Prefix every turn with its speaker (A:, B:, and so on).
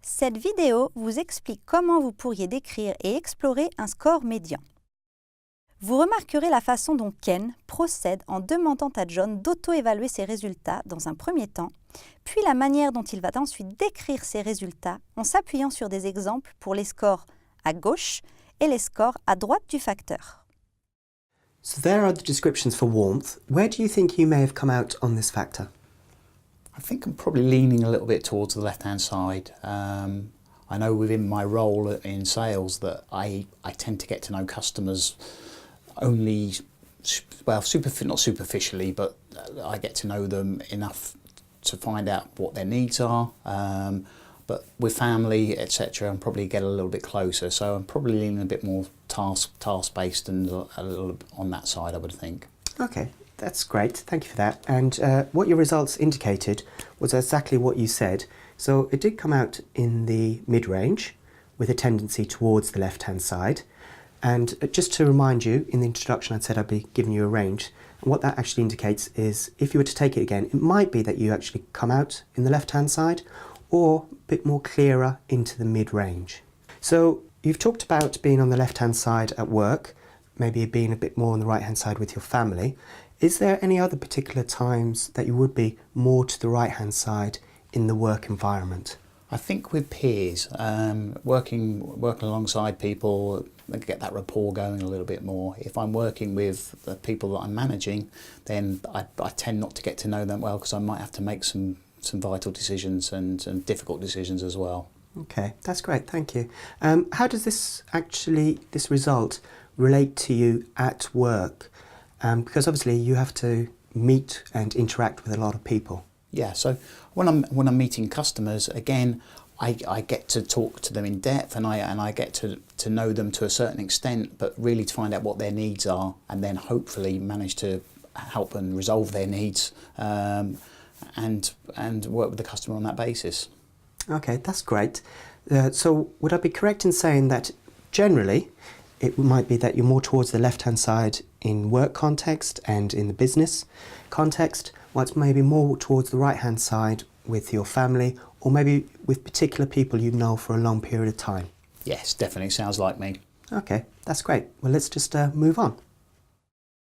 A: Cette vidéo vous explique comment vous pourriez décrire et explorer un score médian. Vous remarquerez la façon dont Ken procède en demandant à John d'auto-évaluer ses résultats dans un premier temps, puis la manière dont il va ensuite décrire ses résultats en s'appuyant sur des exemples pour les scores à gauche et les scores à droite du facteur.
B: So there are the descriptions for warmth. Where do you think you may have come out on this factor?
C: I think I'm probably leaning a little bit towards the left-hand side. I know within my role in sales that I tend to get to know customers only, well, not superficially, but I get to know them enough to find out what their needs are. But with family, etc., I'm probably get a little bit closer. So I'm probably leaning a bit more task-based and a little on that side, I would think.
B: Okay, that's great. Thank you for that. And what your results indicated was exactly what you said. So it did come out in the mid-range with a tendency towards the left-hand side. And just to remind you, in the introduction I said I'd be giving you a range. And what that actually indicates is if you were to take it again, it might be that you actually come out in the left-hand side or a bit more clearer into the mid-range. So you've talked about being on the left-hand side at work, maybe being a bit more on the right-hand side with your family. Is there any other particular times that you would be more to the right-hand side in the work environment?
C: I think with peers, working alongside people, I get that rapport going a little bit more. If I'm working with the people that I'm managing, then I tend not to get to know them well because I might have to make some vital decisions and difficult decisions as well.
B: Okay, that's great, thank you. How does this result relate to you at work? Because obviously you have to meet and interact with a lot of people.
C: Yeah, so when I'm meeting customers, again, I get to talk to them in depth and I get to know them to a certain extent, but really to find out what their needs are and then hopefully manage to help and resolve their needs and work with the customer on that basis.
B: Okay, that's great. So would I be correct in saying that generally it might be that you're more towards the left-hand side in work context and in the business context, while it's maybe more towards the right-hand side with your family or maybe with particular people you know for a long period of time?
C: Yes, definitely sounds like me.
B: Okay, that's great. Well, let's just move on.